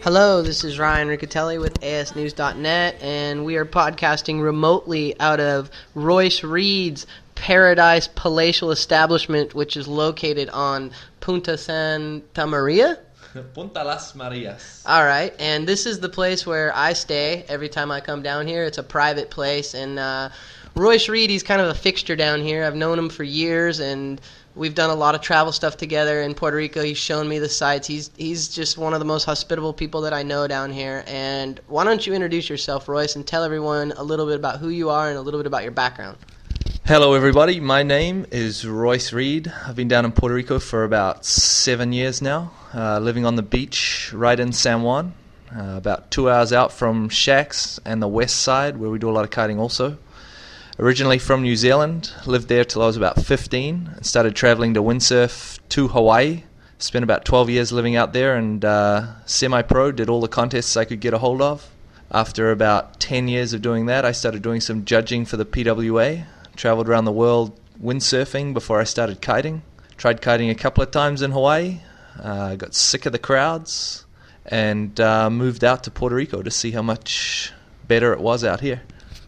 Hello, this is Ryan Riccitelli with asnews.net, and we are podcasting remotely out of Royce Reid's Paradise Palatial Establishment, which is located on Punta Santa Maria? Punta Las Marias. All right, and this is the place where I stay every time I come down here. It's a private place, and Royce Reid, he's kind of a fixture down here. I've known him for years, and we've done a lot of travel stuff together in Puerto Rico. He's shown me the sights. He's just one of the most hospitable people that I know down here. And why don't you introduce yourself, Royce, and tell everyone a little bit about who you are and a little bit about your background. Hello, everybody. My name is Royce Reid. I've been down in Puerto Rico for about 7 years now, living on the beach right in San Juan, about 2 hours out from Shacks and the west side, where we do a lot of kiting also. Originally from New Zealand, lived there till I was about 15, and started traveling to windsurf to Hawaii. Spent about 12 years living out there, and semi-pro, did all the contests I could get a hold of. After about 10 years of doing that, I started doing some judging for the PWA. Traveled around the world windsurfing before I started kiting. Tried kiting a couple of times in Hawaii. Got sick of the crowds, and moved out to Puerto Rico to see how much better it was out here.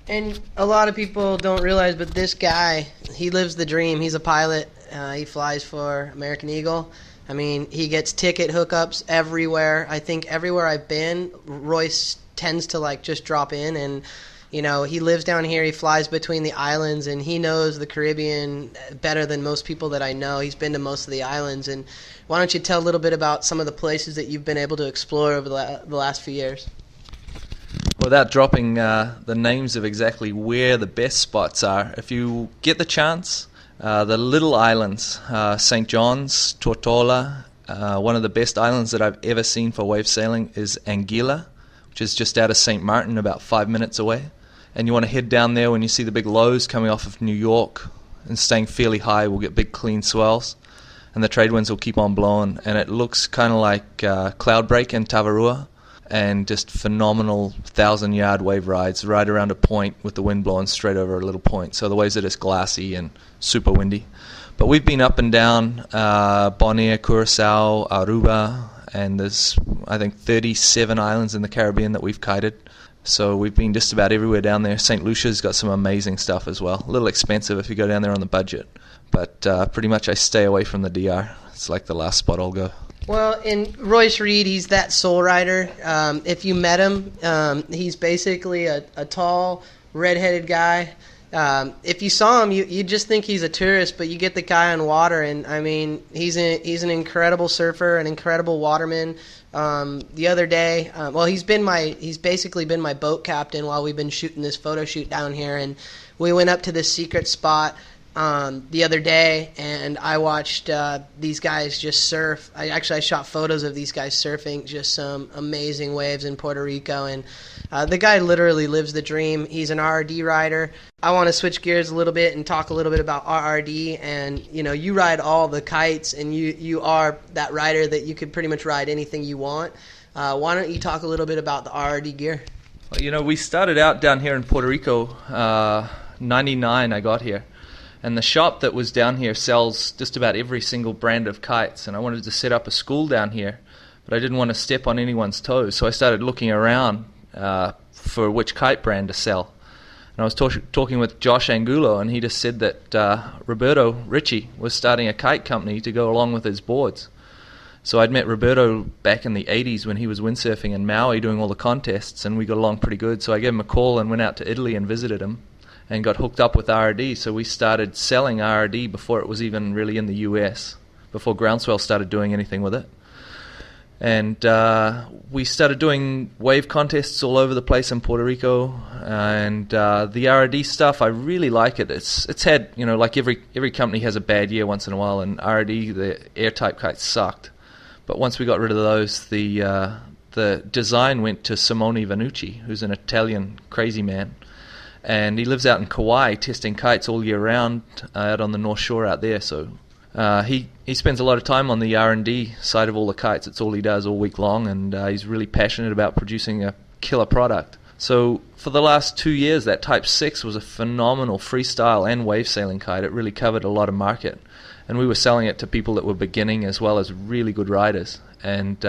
And a lot of people don't realize, but this guy, he lives the dream. He's a pilot. He flies for American Eagle. I mean, he gets ticket hookups everywhere. I think everywhere I've been, Royce tends to just drop in, and he lives down here. He flies between the islands, and he knows the Caribbean better than most people that I know. He's been to most of the islands. And why don't you tell a little bit about some of the places that you've been able to explore over the last few years? Without dropping the names of exactly where the best spots are, if you get the chance, the little islands, St. John's, Tortola, one of the best islands that I've ever seen for wave sailing is Anguilla, which is just out of St. Martin, about 5 minutes away. And you want to head down there when you see the big lows coming off of New York and staying fairly high. We'll get big clean swells, and the trade winds will keep on blowing, and it looks kind of like Cloud Break in Tavarua, and just phenomenal 1,000-yard wave rides right around a point with the wind blowing straight over a little point. So the waves are just glassy and super windy. But we've been up and down Bonaire, Curacao, Aruba, and there's, I think, 37 islands in the Caribbean that we've kited. So we've been just about everywhere down there. St. Lucia's got some amazing stuff as well. A little expensive if you go down there on the budget. But pretty much I stay away from the DR. It's like the last spot I'll go. Well, in Royce Reid, he's that soul rider. If you met him, he's basically a tall, red-headed guy. If you saw him, you just think he's a tourist, but you get the guy on water, and I mean, he's an incredible surfer, an incredible waterman. The other day, he's basically been my boat captain while we've been shooting this photo shoot down here, and we went up to this secret spot the other day, and I watched these guys just surf. I shot photos of these guys surfing just some amazing waves in Puerto Rico, and the guy literally lives the dream. He's an RRD rider. I want to switch gears a little bit and talk a little bit about RRD, and you ride all the kites, and you are that rider that you could pretty much ride anything you want. Why don't you talk a little bit about the RRD gear? Well, we started out down here in Puerto Rico, 99 I got here. And the shop that was down here sells just about every single brand of kites. And I wanted to set up a school down here, but I didn't want to step on anyone's toes. So I started looking around for which kite brand to sell. And I was talking with Josh Angulo, and he just said that Roberto Ricci was starting a kite company to go along with his boards. So I'd met Roberto back in the 80s when he was windsurfing in Maui doing all the contests, and we got along pretty good. So I gave him a call and went out to Italy and visited him, and got hooked up with RRD. So we started selling RRD before it was even really in the US, before Groundswell started doing anything with it. And we started doing wave contests all over the place in Puerto Rico. And the RRD stuff, I really like it. It's had, like every company has a bad year once in a while, and RRD, the air-type kites sucked. But once we got rid of those, the design went to Simone Vanucci, who's an Italian crazy man. And he lives out in Kauai testing kites all year round out on the North Shore out there. So he spends a lot of time on the R&D side of all the kites. It's all he does all week long, and he's really passionate about producing a killer product. So for the last 2 years, that Type 6 was a phenomenal freestyle and wave sailing kite. It really covered a lot of market. And we were selling it to people that were beginning as well as really good riders. And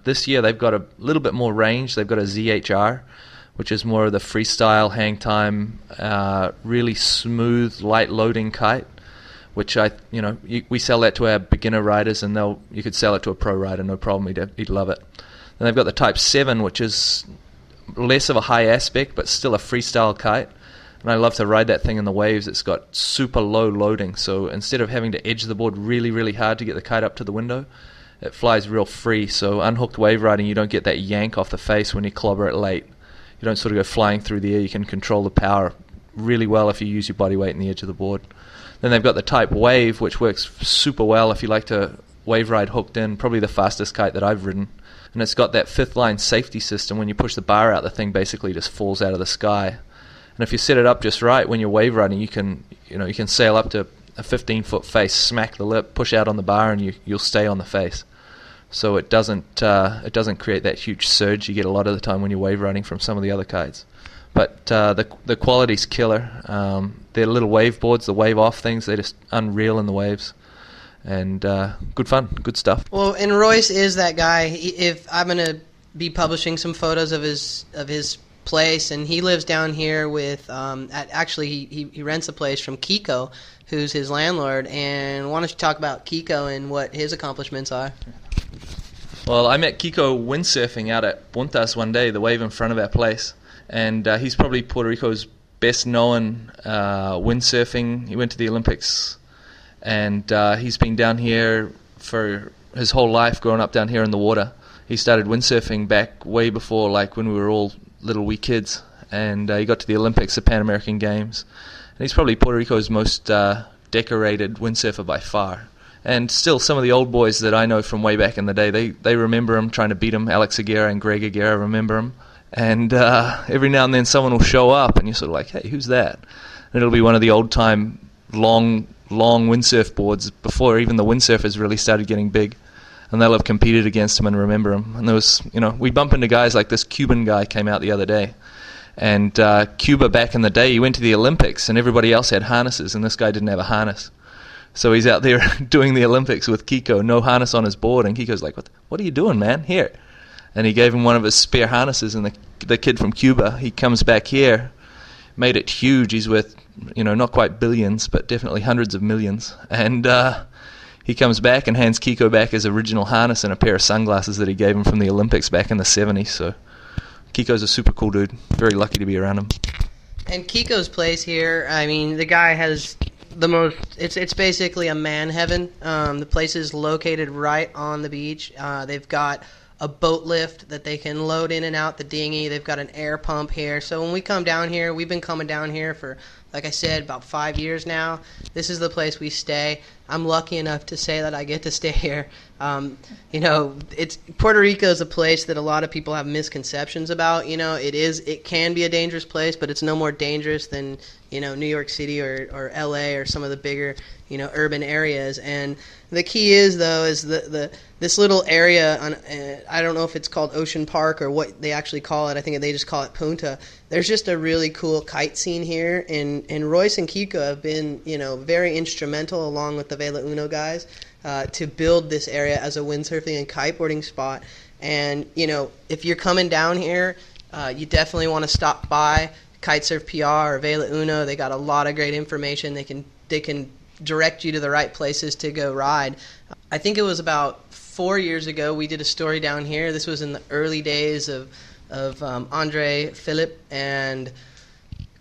this year they've got a little bit more range. They've got a ZHR, which is more of the freestyle, hang time, really smooth, light loading kite, which we sell that to our beginner riders, and you could sell it to a pro rider, no problem. He'd love it. Then they've got the Type 7, which is less of a high aspect, but still a freestyle kite. And I love to ride that thing in the waves. It's got super low loading, so instead of having to edge the board really, really hard to get the kite up to the window, it flies real free. So unhooked wave riding, you don't get that yank off the face when you clobber it late. You don't sort of go flying through the air. You can control the power really well if you use your body weight in the edge of the board. Then they've got the Type Wave, which works super well if you like to wave ride hooked in, probably the fastest kite that I've ridden. And it's got that fifth line safety system. When you push the bar out, the thing basically just falls out of the sky. And if you set it up just right, when you're wave riding, you can sail up to a 15-foot face, smack the lip, push out on the bar, and you'll stay on the face. So it doesn't create that huge surge you get a lot of the time when you're wave riding from some of the other kites. But the quality's killer. They're little wave boards, the wave off things. They're just unreal in the waves. And good fun, good stuff. Well, and Royce is that guy. If I'm going to be publishing some photos of his place, and he lives down here with he rents a place from Kiko, who's his landlord. And why don't you talk about Kiko and what his accomplishments are? Well, I met Kiko windsurfing out at Puntas one day, the wave in front of our place. And he's probably Puerto Rico's best known windsurfing. He went to the Olympics, and he's been down here for his whole life, growing up down here in the water. He started windsurfing back way before, like when we were all little wee kids, and he got to the Olympics, the Pan American Games. And he's probably Puerto Rico's most decorated windsurfer by far. And still, some of the old boys that I know from way back in the day, they remember him, trying to beat him. Alex Aguirre and Greg Aguirre remember him. And every now and then someone will show up, and you're sort of like, hey, who's that? And it'll be one of the old-time long windsurf boards before even the windsurfers really started getting big. And they'll have competed against him and remember him. And there was, we bump into guys like this Cuban guy came out the other day. And Cuba back in the day, he went to the Olympics, and everybody else had harnesses, and this guy didn't have a harness. So he's out there doing the Olympics with Kiko, no harness on his board, and Kiko's like, what are you doing, man? Here. And he gave him one of his spare harnesses, and the kid from Cuba, he comes back here, made it huge. He's worth, not quite billions, but definitely hundreds of millions. And he comes back and hands Kiko back his original harness and a pair of sunglasses that he gave him from the Olympics back in the 70s. So Kiko's a super cool dude. Very lucky to be around him. And Kiko's place here, I mean, the guy has the most, it's basically a man heaven. The place is located right on the beach. They've got a boat lift that they can load in and out the dinghy. They've got an air pump here. So when we come down here, we've been coming down here for, like I said, about 5 years now. This is the place we stay. I'm lucky enough to say that I get to stay here. It's Puerto Rico is a place that a lot of people have misconceptions about. It can be a dangerous place, but it's no more dangerous than New York City or LA or some of the bigger urban areas. And the key is this little area on I don't know if it's called Ocean Park or what they actually call it. I think they just call it Punta. There's just a really cool kite scene here, and Royce and Kiko have been very instrumental along with the Vela Uno guys to build this area as a windsurfing and kiteboarding spot. And if you're coming down here, you definitely want to stop by Kitesurf PR or Vela Uno. They got a lot of great information. They can direct you to the right places to go ride. I think it was about 4 years ago we did a story down here. This was in the early days of Andre Phillip and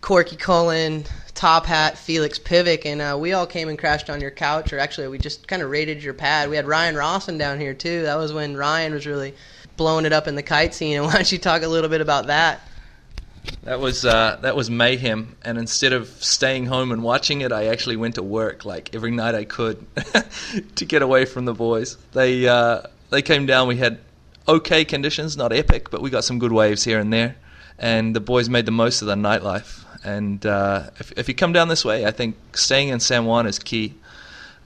Corky Cullen, Top Hat, Felix Pivic, and we all came and crashed on your couch, or actually we just kind of raided your pad. We had Ryan Rawson down here too. That was when Ryan was really blowing it up in the kite scene. And why don't you talk a little bit about that? That was mayhem, and instead of staying home and watching it, I actually went to work like every night I could to get away from the boys. They came down. We had okay conditions, not epic, but we got some good waves here and there, and the boys made the most of the nightlife. And if you come down this way, I think staying in San Juan is key.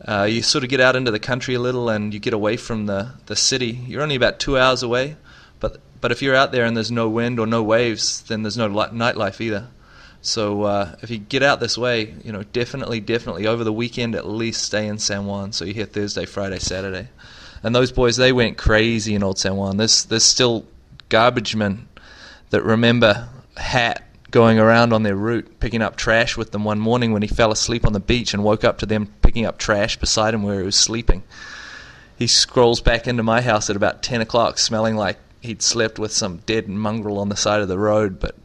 You sort of get out into the country a little, and you get away from the city. You're only about 2 hours away, but But if you're out there and there's no wind or no waves, then there's no nightlife either. So if you get out this way, definitely over the weekend at least stay in San Juan. So you're here Thursday, Friday, Saturday. And those boys, they went crazy in Old San Juan. There's still garbage men that remember Hat going around on their route, picking up trash with them one morning when he fell asleep on the beach and woke up to them picking up trash beside him where he was sleeping. He scrolls back into my house at about 10 o'clock smelling like he'd slept with some dead mongrel on the side of the road, but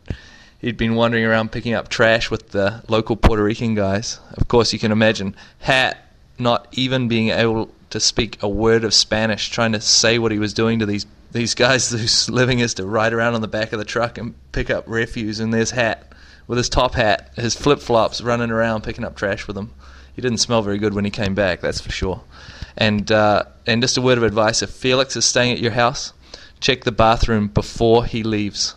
he'd been wandering around picking up trash with the local Puerto Rican guys. Of course, you can imagine Hat not even being able to speak a word of Spanish, trying to say what he was doing to these guys whose living is to ride around on the back of the truck and pick up refuse. And there's Hat with his top hat, his flip-flops, running around picking up trash with him. He didn't smell very good when he came back, that's for sure. And just a word of advice, if Felix is staying at your house, check the bathroom before he leaves.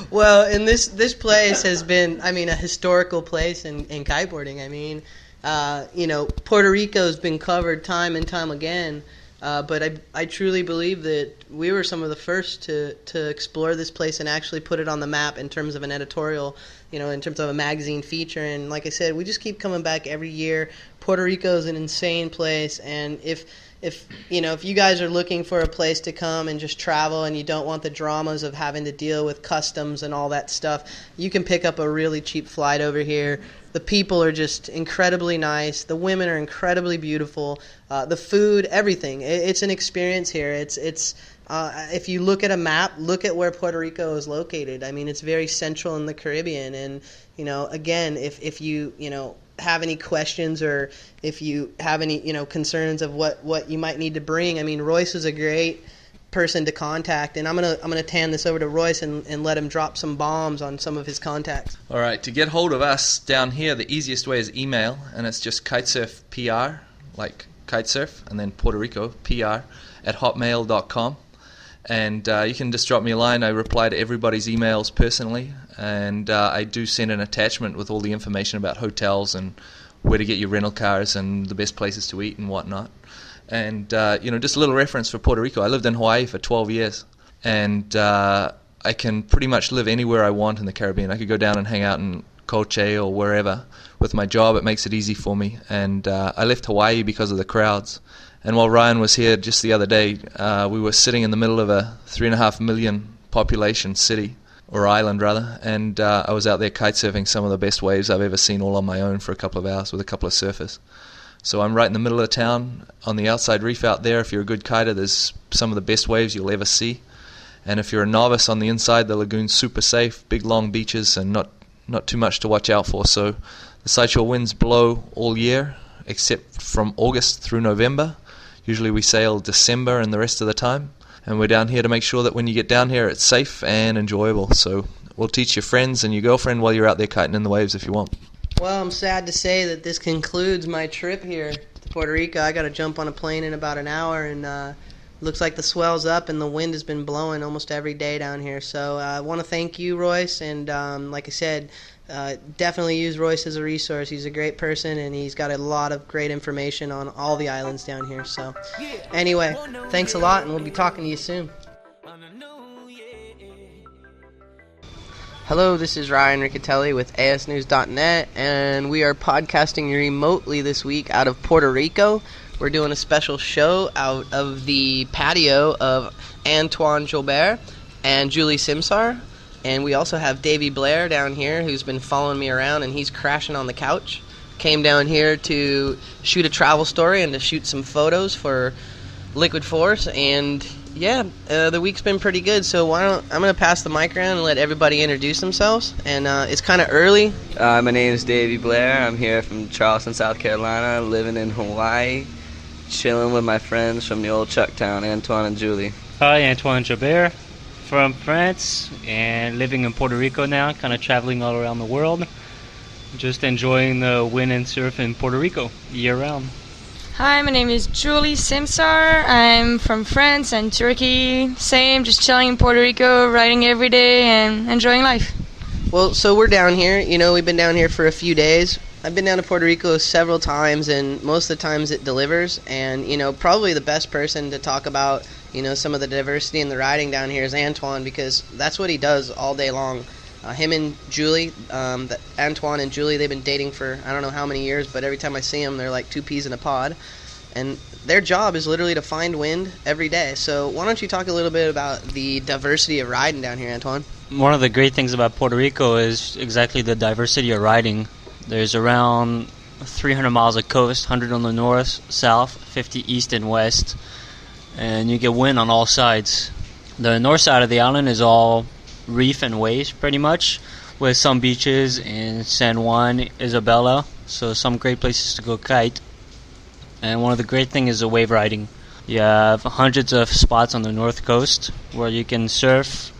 Well, and this place has been, a historical place in kiteboarding. Puerto Rico's been covered time and time again, but I truly believe that we were some of the first to explore this place and actually put it on the map in terms of an editorial, in terms of a magazine feature. And like I said, we just keep coming back every year. Puerto Rico is an insane place, and if you guys are looking for a place to come and just travel and you don't want the dramas of having to deal with customs and all that stuff, you can pick up a really cheap flight over here. The people are just incredibly nice. The women are incredibly beautiful. The food, everything. It's an experience here. It's if you look at a map, look at where Puerto Rico is located. It's very central in the Caribbean. And, again, if you have any questions or if you have any concerns of what you might need to bring, Royce is a great person to contact, and I'm gonna tan this over to Royce and let him drop some bombs on some of his contacts. All right, to get hold of us down here, the easiest way is email, and it's just kitesurfpr, like kitesurf, and then Puerto Rico PR @hotmail.com. And you can just drop me a line. I reply to everybody's emails personally, and I do send an attachment with all the information about hotels and where to get your rental cars and the best places to eat and whatnot. And just a little reference for Puerto Rico. I lived in Hawaii for 12 years, and I can pretty much live anywhere I want in the Caribbean. I could go down and hang out in Coche or wherever. With my job, it makes it easy for me. And I left Hawaii because of the crowds. And while Ryan was here just the other day, we were sitting in the middle of a 3.5 million population city, or island rather, and I was out there kite surfing some of the best waves I've ever seen all on my own for a couple of hours with a couple of surfers. So I'm right in the middle of town on the outside reef out there. If you're a good kiter, there's some of the best waves you'll ever see. And if you're a novice on the inside, the lagoon's super safe, big long beaches, and not too much to watch out for. So the sideshore winds blow all year, except from August through November. Usually we sail December and the rest of the time, and we're down here to make sure that when you get down here it's safe and enjoyable. So we'll teach your friends and your girlfriend while you're out there kiting in the waves if you want. Well, I'm sad to say that this concludes my trip here to Puerto Rico. I got to jump on a plane in about an hour, and looks like the swell's up and the wind has been blowing almost every day down here. So I want to thank you, Royce, and like I said, definitely use Royce as a resource. He's a great person, and he's got a lot of great information on all the islands down here. So anyway, thanks a lot, and we'll be talking to you soon. Hello, this is Ryan Riccitelli with asnews.net, and we are podcasting remotely this week out of Puerto Rico. We're doing a special show out of the patio of Antoine Jaubert and Julie Simsar. And we also have Davey Blair down here who's been following me around, and he's crashing on the couch. Came down here to shoot a travel story and to shoot some photos for Liquid Force. And yeah, the week's been pretty good. So I'm going to pass the mic around and let everybody introduce themselves. And it's kind of early. My name is Davey Blair. I'm here from Charleston, South Carolina, living in Hawaii, chilling with my friends from the old Chucktown, Antoine and Julie. Hi, Antoine Jaubert from France and living in Puerto Rico now, kind of traveling all around the world. Just enjoying the wind and surf in Puerto Rico year-round. Hi, my name is Julie Simsar. I'm from France and Turkey. Same, just chilling in Puerto Rico, riding every day and enjoying life. Well, so we're down here. We've been down here for a few days. I've been down to Puerto Rico several times, and most of the times it delivers. And, probably the best person to talk about, some of the diversity in the riding down here is Antoine, because that's what he does all day long. Him and Julie, Antoine and Julie, they've been dating for I don't know how many years, but every time I see them, they're like two peas in a pod. And their job is literally to find wind every day. So why don't you talk a little bit about the diversity of riding down here, Antoine? One of the great things about Puerto Rico is exactly the diversity of riding. There's around 300 miles of coast, 100 on the north, south, 50 east and west, and you get wind on all sides. The north side of the island is all reef and waves pretty much, with some beaches in San Juan, Isabela, so some great places to go kite. And one of the great things is the wave riding. You have hundreds of spots on the north coast where you can surf,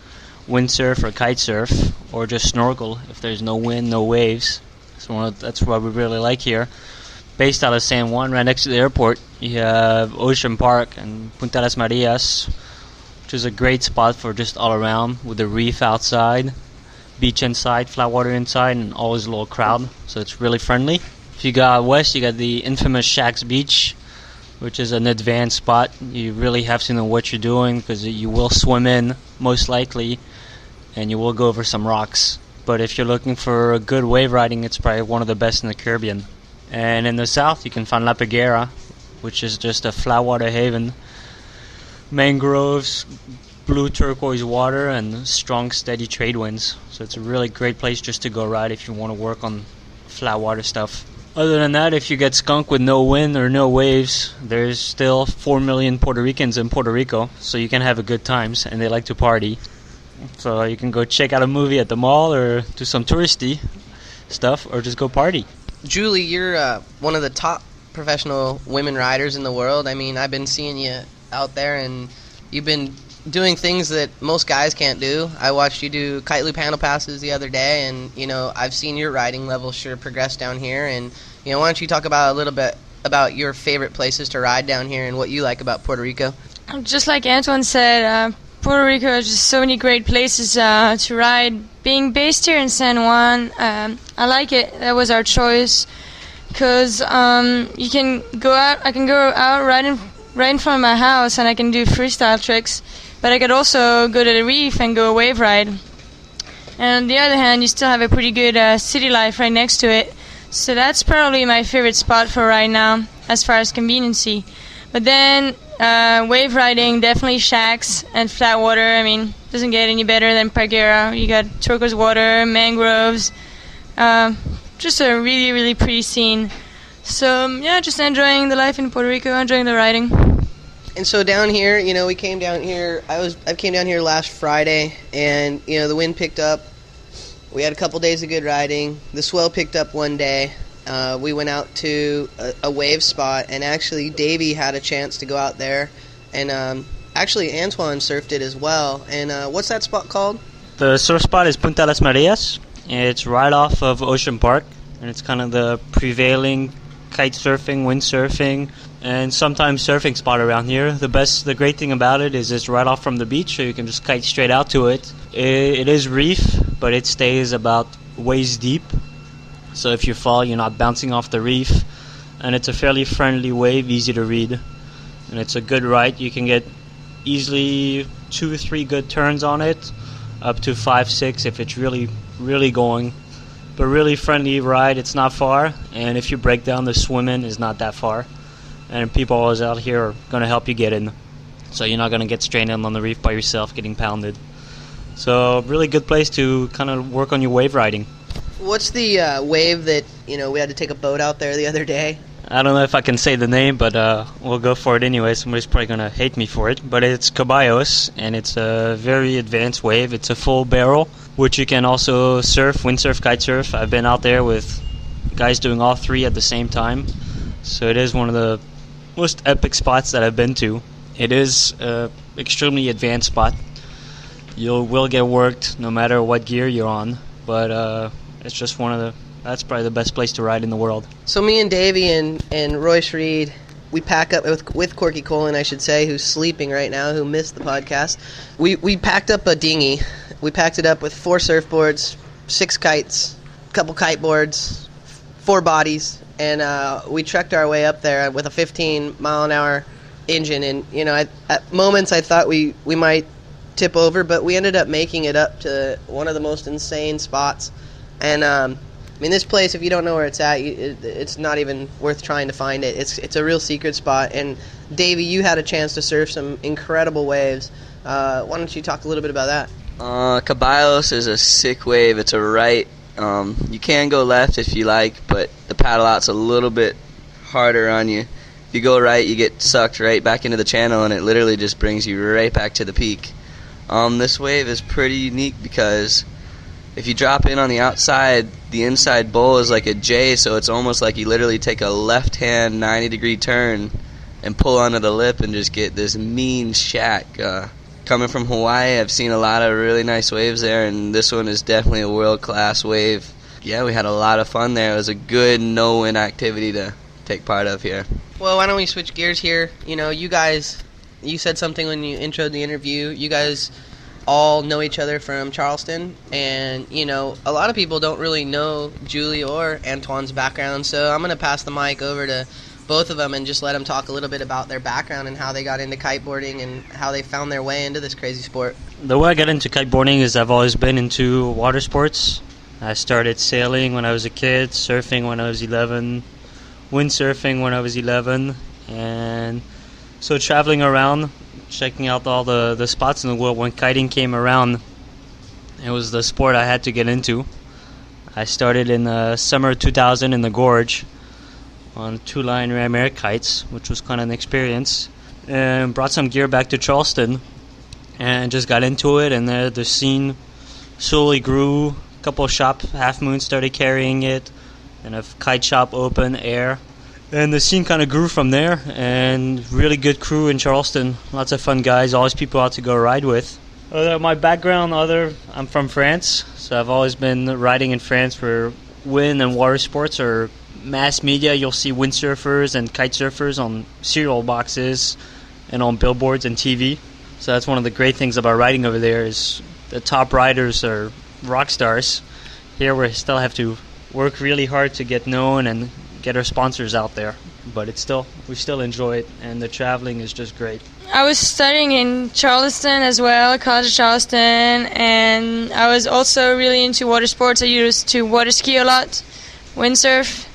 windsurf or kite surf, or just snorkel if there's no wind, no waves. So that's what we really like here. Based out of San Juan, right next to the airport, you have Ocean Park and Punta Las Marias, which is a great spot for just all around, with the reef outside, beach inside, flat water inside, and always a little crowd, so it's really friendly. If you go out west, you got the infamous Shacks Beach, which is an advanced spot. You really have to know what you're doing, because you will swim in, most likely, and you will go over some rocks. But if you're looking for a good wave riding, it's probably one of the best in the Caribbean. And in the south, you can find La Peguera, which is just a flat water haven. Mangroves, blue turquoise water, and strong, steady trade winds. So it's a really great place just to go ride if you want to work on flat water stuff. Other than that, if you get skunked with no wind or no waves, there's still 4 million Puerto Ricans in Puerto Rico, so you can have a good times, and they like to party. So you can go check out a movie at the mall or do some touristy stuff, or just go party. Julie, you're one of the top professional women riders in the world. I mean, I've been seeing you out there, and you've been doing things that most guys can't do. I watched you do kite loop handle passes the other day, and I've seen your riding level sure progress down here. And why don't you talk about a little bit about your favorite places to ride down here and what you like about Puerto Rico? Just like Antoine said, Puerto Rico has just so many great places to ride. Being based here in San Juan, I like it. That was our choice, because you can go out. I can go out right in front of my house, and I can do freestyle tricks. But I could also go to the reef and go a wave ride. And on the other hand, you still have a pretty good city life right next to it. So that's probably my favorite spot for right now, as far as conveniency. But then wave riding, definitely shacks and flat water. I mean, doesn't get any better than Peguera. You got turquoise water, mangroves, just a really, really pretty scene. So yeah, just enjoying the life in Puerto Rico, enjoying the riding. And so down here, we came down here. I came down here last Friday, and the wind picked up. We had a couple days of good riding. The swell picked up one day. We went out to a wave spot, and actually Davey had a chance to go out there, and actually Antoine surfed it as well. And what's that spot called? The surf spot is Punta Las Marias. It's right off of Ocean Park, and it's kind of the prevailing kite surfing, windsurfing, and sometimes surfing spot around here. The great thing about it is it's right off from the beach, so you can just kite straight out to it. It is reef, but it stays about waist deep. So if you fall, you're not bouncing off the reef. And it's a fairly friendly wave, easy to read. And it's a good ride. You can get easily 2 or 3 good turns on it, up to 5, 6 if it's really, really going. But really friendly ride. It's not far. And if you break down, the swimming is not that far. And people always out here are going to help you get in. So you're not going to get straight in on the reef by yourself getting pounded. So really good place to kind of work on your wave riding. What's the wave that, we had to take a boat out there the other day? I don't know if I can say the name, but we'll go for it anyway. Somebody's probably going to hate me for it. But it's Caballos, and it's a very advanced wave. It's a full barrel, which you can also surf, windsurf, kite surf. I've been out there with guys doing all 3 at the same time. So it is one of the most epic spots that I've been to. It is an extremely advanced spot. You will get worked no matter what gear you're on, but it's just that's probably the best place to ride in the world. So me and Davey and Royce Reid, we pack up with Corky Colin, I should say, who's sleeping right now, who missed the podcast. We packed up a dinghy. We packed it up with 4 surfboards, 6 kites, a couple kiteboards, 4 bodies, and we trekked our way up there with a 15-mile-an-hour engine. And at moments I thought we might tip over, but we ended up making it up to one of the most insane spots. And this place, if you don't know where it's at, it's not even worth trying to find it. It's a real secret spot. And Davey, you had a chance to surf some incredible waves. Why don't you talk a little bit about that? Caballos is a sick wave. It's a right. You can go left if you like, but the paddle out's a little bit harder on you. If you go right, you get sucked right back into the channel, and it literally just brings you right back to the peak. This wave is pretty unique because if you drop in on the outside, the inside bowl is like a J, so it's almost like you literally take a left-hand 90-degree turn and pull onto the lip and just get this mean shack. Coming from Hawaii, I've seen a lot of really nice waves there, and this one is definitely a world-class wave. Yeah, we had a lot of fun there. It was a good no-win activity to take part of here. Well, why don't we switch gears here? You guys, you said something when you introed the interview. You guys all know each other from Charleston, and a lot of people don't really know Julie or Antoine's background, so I'm going to pass the mic over to both of them and just let them talk a little bit about their background and how they got into kiteboarding and how they found their way into this crazy sport. The way I got into kiteboarding is I've always been into water sports. I started sailing when I was a kid, surfing when I was 11, windsurfing when I was 11, and so traveling around, checking out all the spots in the world. When kiting came around, it was the sport I had to get into. I started in the summer of 2000 in the gorge on 2-line ram air kites, which was kind of an experience, and brought some gear back to Charleston and just got into it. And the scene slowly grew. A couple of shop Half Moon started carrying it, and a kite shop open air. And the scene kind of grew from there, and really good crew in Charleston. Lots of fun guys, always people out to go ride with. My background, I'm from France, so I've always been riding in France for wind and water sports or mass media. You'll see windsurfers and kite surfers on cereal boxes and on billboards and TV. So that's one of the great things about riding over there is the top riders are rock stars. Here we still have to work really hard to get known and get our sponsors out there, but we still enjoy it, and the traveling is just great. I was studying in Charleston as well, College of Charleston, and I was also really into water sports. I used to water ski a lot, windsurf,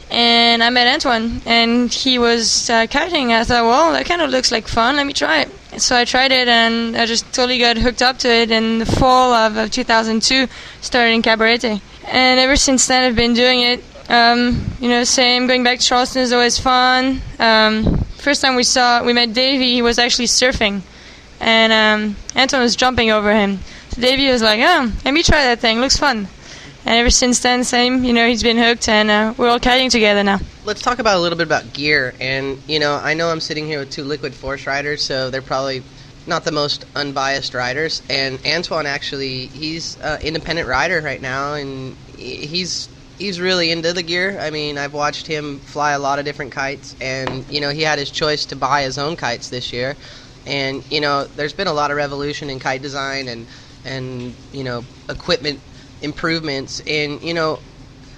and I met Antoine, and he was kiting. I thought, well, that kind of looks like fun, let me try it. So I tried it, and I just totally got hooked up to it. In the fall of 2002, started in Cabarete, and ever since then I've been doing it. Same, going back to Charleston is always fun. First time we met Davey, he was actually surfing, and Anton was jumping over him. So Davey was like, let me try that thing, looks fun. And ever since then, same, he's been hooked, and we're all kiting together now. Let's talk about a little bit about gear. And, I know I'm sitting here with 2 Liquid Force riders, so they're probably not the most unbiased riders. And Antoine, actually, he's an independent rider right now, and he's really into the gear. I mean, I've watched him fly a lot of different kites, and, he had his choice to buy his own kites this year. And, there's been a lot of revolution in kite design and equipment improvements. And,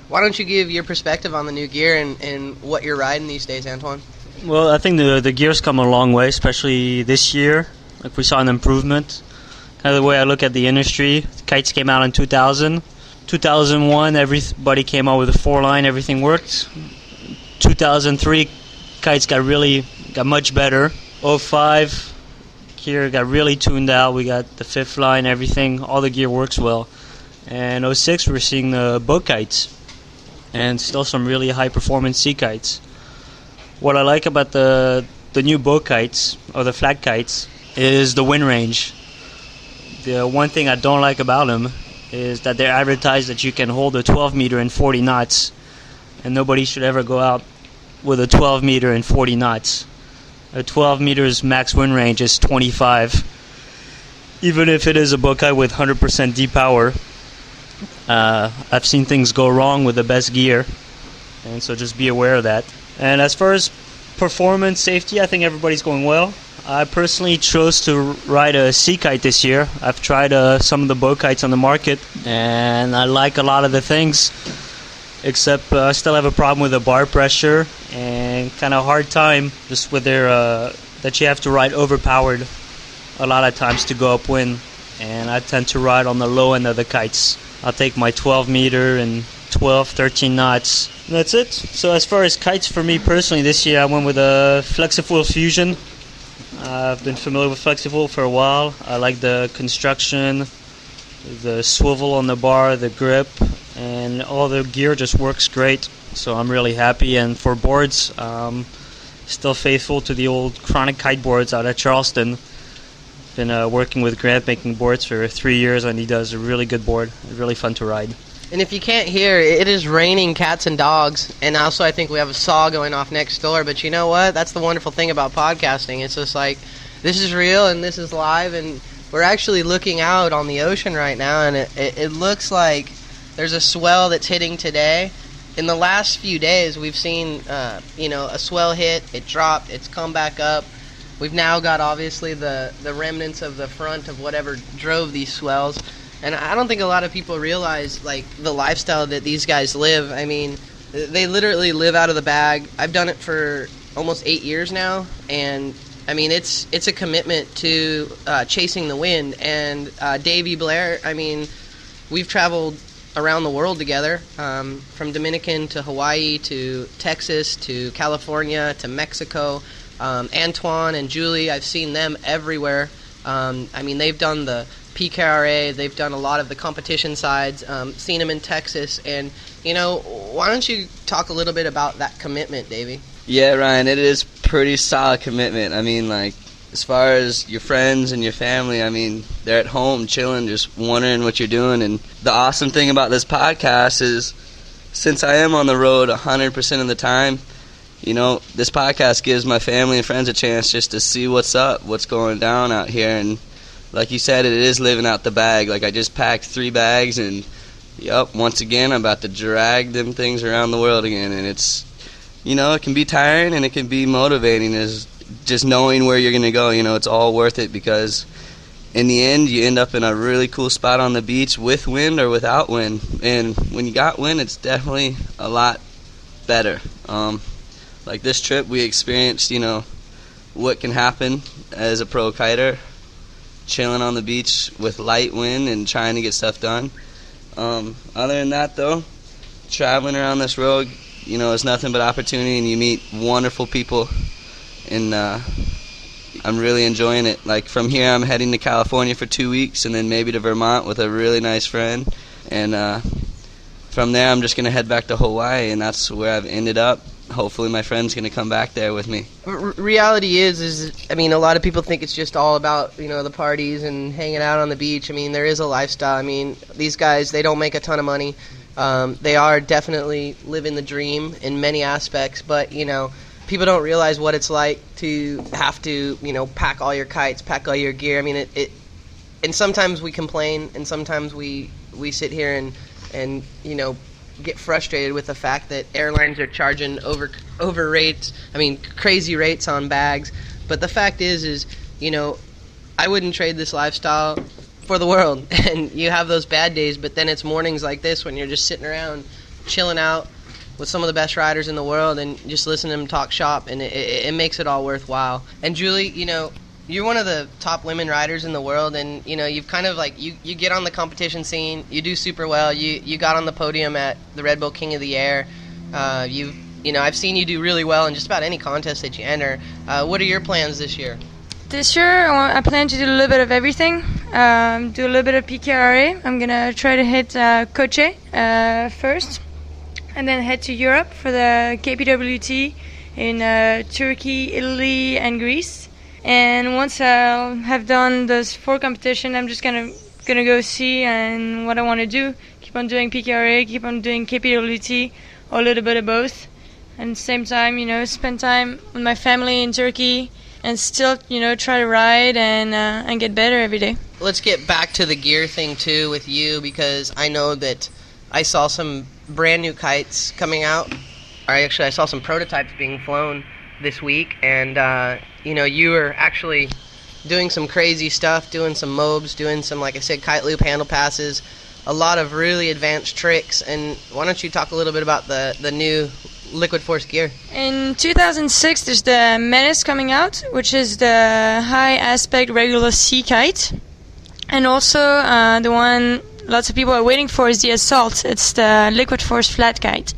why don't you give your perspective on the new gear and what you're riding these days, Antoine? Well, I think the gear's come a long way, especially this year. Like, we saw an improvement. Kind of the way I look at the industry, the kites came out in 2000. 2001, everybody came out with a 4-line, everything worked. 2003, kites got much better. 05, gear got really tuned out. We got the 5th line, everything, all the gear works well. And 06, we're seeing the boat kites, and still some really high-performance sea kites. What I like about the new boat kites, or the flat kites, is the wind range. The one thing I don't like about them is that they're advertised that you can hold a 12 meter in 40 knots, and nobody should ever go out with a 12 meter in 40 knots. A 12 meters max wind range is 25. Even if it is a boat kite with 100% D-power, I've seen things go wrong with the best gear, and so just be aware of that. And as far as performance, safety, I think everybody's going well. I personally chose to ride a sea kite this year. I've tried some of the boat kites on the market, and I like a lot of the things, except I still have a problem with the bar pressure and kind of hard time just with their that you have to ride overpowered a lot of times to go upwind, and I tend to ride on the low end of the kites. I'll take my 12 meter and 12, 13 knots. And that's it. So as far as kites for me personally this year, I went with a Flexifuel Fusion. I've been familiar with Flexifuel for a while. I like the construction, the swivel on the bar, the grip, and all the gear just works great. So I'm really happy. And for boards, still faithful to the old Chronic kiteboards out of Charleston. Been working with Grant making boards for 3 years, and he does a really good board. Really fun to ride. And if you can't hear, it is raining cats and dogs, and also I think we have a saw going off next door, but you know what? That's the wonderful thing about podcasting. It's just like, this is real and this is live, and we're actually looking out on the ocean right now, and it looks like there's a swell that's hitting today. In the last few days, we've seen a swell hit, it dropped, it's come back up. We've now got, obviously, the remnants of the front of whatever drove these swells. And I don't think a lot of people realize, like, the lifestyle that these guys live. I mean, they literally live out of the bag. I've done it for almost 8 years now. And, I mean, it's a commitment to chasing the wind. And Davey Blair, I mean, we've traveled around the world together, from Dominican to Hawaii to Texas to California to Mexico. Antoine and Julie, I've seen them everywhere. I mean, they've done the PKRA, they've done a lot of the competition sides, seen them in Texas, and, why don't you talk a little bit about that commitment, Davey? Yeah, Ryan, it is pretty solid commitment. I mean, like, as far as your friends and your family, I mean, they're at home chilling, just wondering what you're doing, and the awesome thing about this podcast is, since I am on the road 100% of the time, this podcast gives my family and friends a chance just to see what's up, what's going down out here. And like you said, it is living out the bag. Like, I just packed 3 bags, and once again, I'm about to drag them things around the world again. And it's, it can be tiring and it can be motivating, is just knowing where you're going to go. It's all worth it, because in the end, you end up in a really cool spot on the beach with wind or without wind. And when you got wind, it's definitely a lot better. Like this trip, we experienced, what can happen as a pro kiter, chilling on the beach with light wind and trying to get stuff done. Other than that, though, traveling around this road, is nothing but opportunity, and you meet wonderful people, and I'm really enjoying it. Like, from here, I'm heading to California for 2 weeks, and then maybe to Vermont with a really nice friend, and from there, I'm just going to head back to Hawaii, and that's where I've ended up. Hopefully my friend's going to come back there with me. Reality is, I mean, a lot of people think it's just all about, the parties and hanging out on the beach. I mean, there is a lifestyle. I mean, these guys, they don't make a ton of money. They are definitely living the dream in many aspects, but, people don't realize what it's like to have to, pack all your kites, pack all your gear. I mean, and sometimes we complain, and sometimes we sit here and get frustrated with the fact that airlines are charging over rates, crazy rates on bags. But the fact is, I wouldn't trade this lifestyle for the world. And you have those bad days, but then it's mornings like this when you're just sitting around chilling out with some of the best riders in the world and just listening to them talk shop, and it makes it all worthwhile. And Julie, you're one of the top women riders in the world, and you've kind of you get on the competition scene, you do super well. You got on the podium at the Red Bull King of the Air. I've seen you do really well in just about any contest that you enter. What are your plans this year? This year, I plan to do a little bit of everything. Do a little bit of PKRA. I'm gonna try to hit Koche first, and then head to Europe for the KPWT in Turkey, Italy, and Greece. And once I have done those 4 competitions, I'm just gonna go see and what I want to do. Keep on doing PKRA, keep on doing KPWT, or a little bit of both. And at the same time, spend time with my family in Turkey, and still, try to ride and get better every day. Let's get back to the gear thing too with you, because I know that I saw some brand new kites coming out. I saw some prototypes being flown. this week, and you were actually doing some crazy stuff, doing some mobs, doing some, like I said, kite loop handle passes, a lot of really advanced tricks. And why don't you talk a little bit about the new Liquid Force gear? In 2006, there's the Menace coming out, which is the high aspect regular sea kite, and also the one lots of people are waiting for is the Assault. It's the Liquid Force flat kite.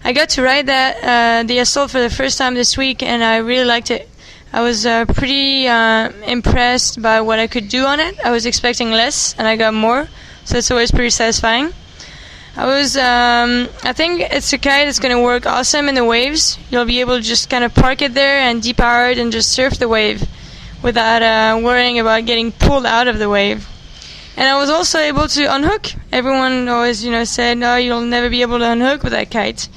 I got to ride the Assault for the first time this week, and I really liked it. I was pretty impressed by what I could do on it. I was expecting less, and I got more, so it's always pretty satisfying. I think it's a kite that's going to work awesome in the waves. You'll be able to just kind of park it there and depower it and just surf the wave without worrying about getting pulled out of the wave. And I was also able to unhook. Everyone always, said, no, you'll never be able to unhook with that kite.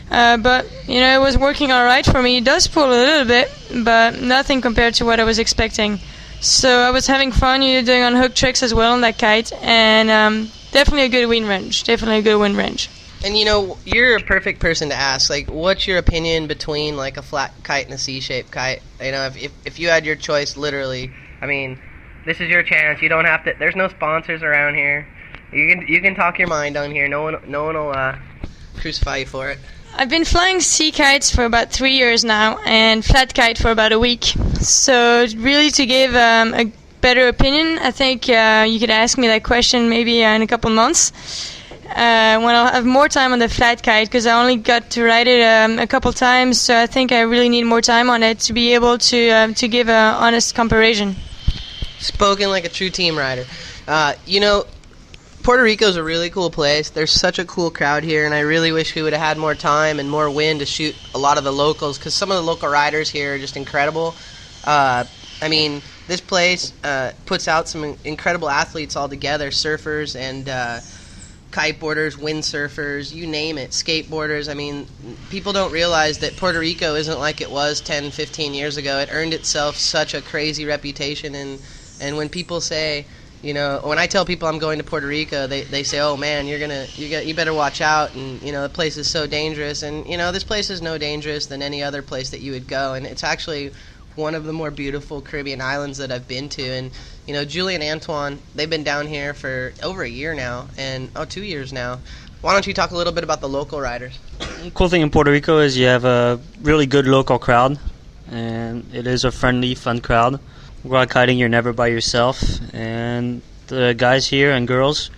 But it was working all right for me. It does pull a little bit, but nothing compared to what I was expecting. So I was having fun, doing unhook tricks as well on that kite, and definitely a good wind range. And you're a perfect person to ask. Like, what's your opinion between like a flat kite and a C-shaped kite? If you had your choice, literally, I mean, this is your chance. You don't have to. There's no sponsors around here. You can talk your mind on here. No one will crucify you for it. I've been flying sea kites for about 3 years now, and flat kite for about a week. So really, to give a better opinion, I think you could ask me that question maybe in a couple months when I'll have more time on the flat kite, because I only got to ride it a couple times. So I think I really need more time on it to be able to give an honest comparison. Spoken like a true team rider. Puerto Rico is a really cool place. There's such a cool crowd here, and I really wish we would have had more time and more wind to shoot a lot of the locals, because some of the local riders here are just incredible. This place puts out some incredible athletes all together, surfers and kiteboarders, windsurfers, you name it, skateboarders. I mean, people don't realize that Puerto Rico isn't like it was 10, 15 years ago. It earned itself such a crazy reputation, and when people say, when I tell people I'm going to Puerto Rico, they say, "Oh man, you better watch out," and the place is so dangerous. And this place is no dangerous than any other place that you would go, and it's actually one of the more beautiful Caribbean islands that I've been to. And Julie and Antoine, they've been down here for over a year now, and 2 years now. Why don't you talk a little bit about the local riders? The cool thing in Puerto Rico is you have a really good local crowd, and it is a friendly, fun crowd. Go out kiting, you're never by yourself, and the guys here and girls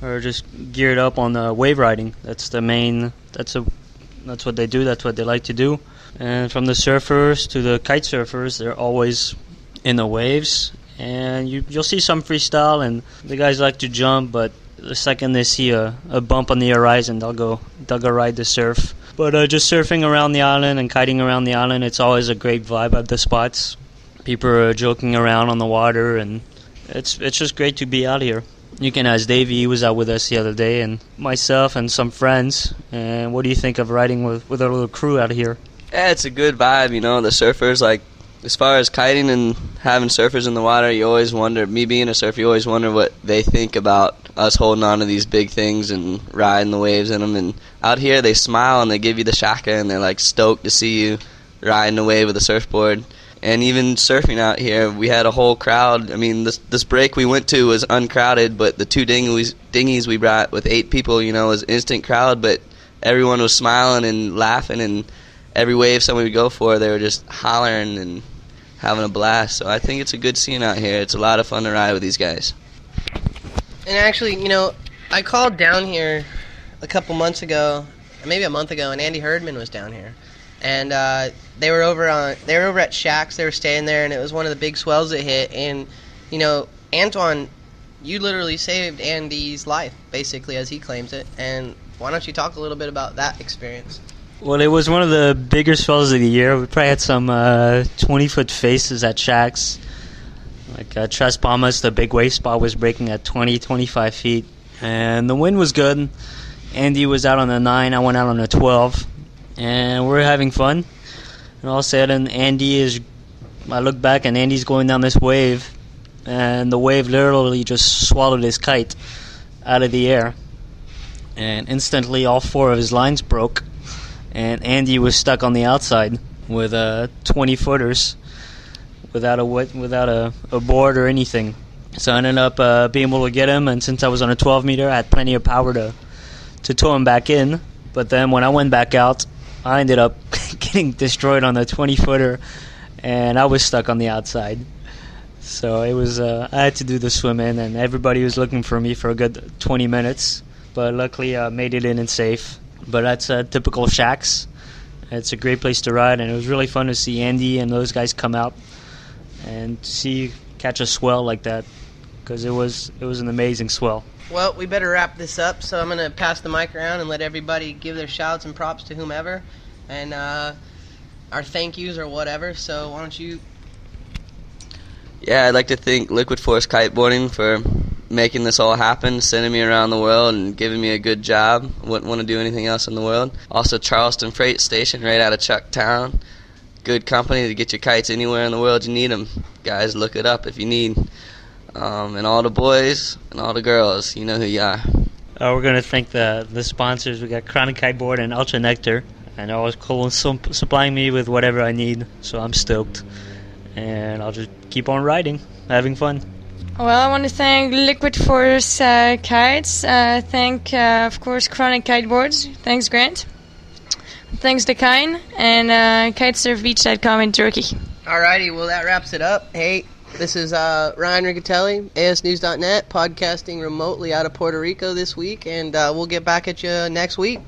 are just geared up on wave riding. That's the main. That's what they do. That's what they like to do. And from the surfers to the kite surfers, they're always in the waves, and you'll see some freestyle, and the guys like to jump, but the second they see a bump on the horizon, they'll go ride the surf. But just surfing around the island and kiting around the island, it's always a great vibe at the spots. People are joking around on the water, and it's just great to be out here. You can ask Davey, he was out with us the other day, and myself and some friends. And what do you think of riding with our little crew out here? Yeah, it's a good vibe, the surfers, like, as far as kiting and having surfers in the water, you always wonder, me being a surfer, you always wonder what they think about us holding on to these big things and riding the waves in them. And out here, they smile and they give you the shaka, and they're, like, stoked to see you riding the wave with a surfboard. And even surfing out here, we had a whole crowd. I mean, this break we went to was uncrowded, but the two dinghies we brought with 8 people, was instant crowd, but everyone was smiling and laughing, and every wave somebody would go for, they were just hollering and having a blast. So I think it's a good scene out here. It's a lot of fun to ride with these guys. And actually, I called down here a couple months ago, maybe a month ago, and Andy Herdman was down here. And they were over at Shacks. They were staying there, and it was one of the big swells that hit. And Antoine, you literally saved Andy's life, basically, as he claims it. And why don't you talk a little bit about that experience? Well, it was one of the bigger swells of the year. We probably had some 20-foot faces at Shacks. Like Tres Palmas, the big wave spot was breaking at 20, 25 feet, and the wind was good. Andy was out on a 9. I went out on a 12. And we're having fun. And all of a sudden, I look back and Andy's going down this wave, and the wave literally just swallowed his kite out of the air. And instantly, all 4 of his lines broke, and Andy was stuck on the outside. with 20 footers without a board or anything. So I ended up being able to get him, and since I was on a 12 meter, I had plenty of power to tow him back in. But then when I went back out, I ended up getting destroyed on the 20 footer, and I was stuck on the outside. So it was I had to do the swim in, and everybody was looking for me for a good 20 minutes. But luckily I made it in and safe. But that's typical Shacks. It's a great place to ride, and it was really fun to see Andy and those guys come out and catch a swell like that, because it was an amazing swell. Well, we better wrap this up, so I'm going to pass the mic around and let everybody give their shouts and props to whomever, and our thank yous or whatever. So why don't you... Yeah, I'd like to thank Liquid Force Kiteboarding for making this all happen, sending me around the world and giving me a good job. Wouldn't want to do anything else in the world. Also, Charleston Freight Station right out of Chucktown. Good company to get your kites anywhere in the world you need them. Guys, look it up if you need. And all the boys and all the girls, you know who you are. We're going to thank the sponsors. We got Chronic Kiteboard and Ultra Nectar, and always cool supplying me with whatever I need, so I'm stoked. And I'll just keep on riding, having fun. Well, I want to thank Liquid Force Kites. Thank, of course, Chronic Kiteboards. Thanks, Grant. Thanks to Kine, and kitesurfbeach.com in Turkey. Alrighty, well, that wraps it up. Hey, this is Ryan Riccitelli, asnews.net, podcasting remotely out of Puerto Rico this week, and we'll get back at you next week.